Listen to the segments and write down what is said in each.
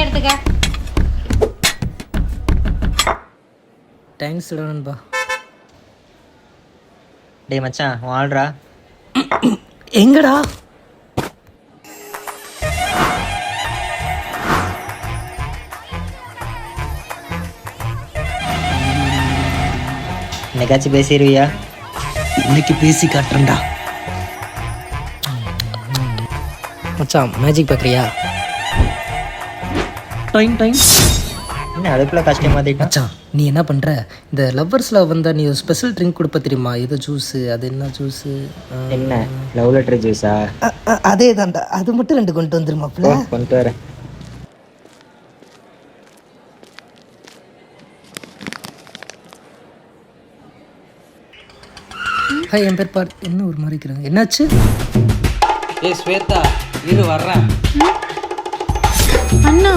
எடுத்துக்க. தேங்க்ஸ் நண்பா. டேய் மச்சான் வாழ்றா. எங்கடா? என்னைக்காச்சும் பேசிடுவியா? இன்னைக்கு பேசி காட்டுறேன்டா. மச்சான் மேஜிக் பார்க்குறியா? Time time. என்ன அதுக்குள்ள கஷ்டமாதிட்டா? மச்சான் நீ என்ன பண்ணுற, இந்த லவ்வர்ஸில் வந்தால் நீ ஒரு ஸ்பெஷல் ட்ரிங்க் கொடுப்ப தெரியுமா? ஏதோ ஜூஸு, அது என்ன ஜூஸு? என்ன லவ் லெட்டர் ஜூஸா? அதே தான்டா, அது மட்டும் 2 கொண்டு வந்துருமாப்ல. கொண்டு வரேன். ஹாய், என் பேர் பார்த். என்ன ஒரு மாதிரி இருக்கிறாங்க, என்னாச்சு? ஏய் ஸ்வேதா, இரு வர்றேன். அண்ணா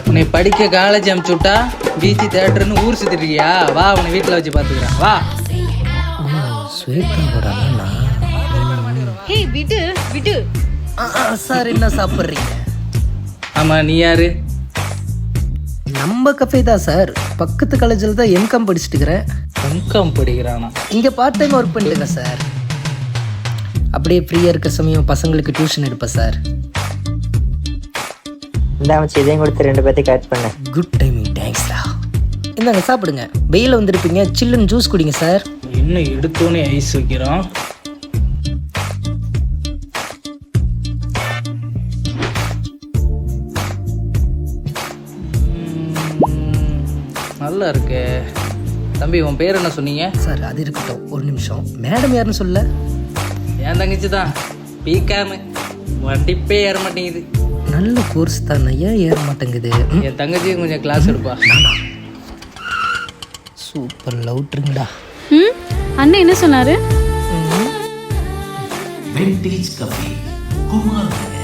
உன்னை படிக்க காலேஜ் அனுப்பிச்சு விட்டா பீச்சு தேட்டர்னு ஊர் சுத்திட்டு இருக்கியா? வா, உன்னை வீட்டில் வச்சு பார்த்துக்கிறேன் வா. ஸ்வேதாவோட அண்ணா. ஹே விடு விடு. சார் என்ன சாப்பிட்றீங்க? ஆமாம், நீ யாரு? நம்ம கஃபே தான் சார், பக்கத்து காலேஜில் தான் எம்காம் படிச்சுட்டு இருக்கிறேன். எம்காம் படிக்கிறானா? இங்கே பார்ட் டைம் ஒர்க் பண்ணிட்டுருக்கேன் சார். அப்படியே ஃப்ரீயாக இருக்கிற சமயம் பசங்களுக்கு டியூஷன் எடுப்பேன் சார். இந்த அமைச்சு இதையும் கொடுத்து 2 பேர்த்தையும் கரெக்ட் பண்ணேன். குட் டைமிங், தேங்க்ஸ்டா. இந்தாங்க சாப்பிடுங்க. வெயிலில் வந்திருப்பீங்க, சில்லுன்னு ஜூஸ் குடிங்க சார். இன்னும் எடுத்தோன்னே ஐஸ் வைக்கிறோம். நல்லா இருக்கு. தம்பி, உன் பேர் என்ன சொன்னீங்க? சார் அது இருக்கட்டும், ஒரு நிமிஷம். மேடம் யாருன்னு சொல்ல? என் தங்கச்சி தான், பிகாமு. வண்டிப்பே ஏற மாட்டேங்குது. நல்ல கோர்ஸ் தான், ஏன் ஏற மாட்டேங்குது? என் தங்கச்சியும் கொஞ்சம் கிளாஸ் எடுப்பா. சூப்பர் லவ் ட்ரிங்டா. அண்ணன் என்ன சொன்னாரு? விண்டேஜ் கஃபே, குமார் நகர்.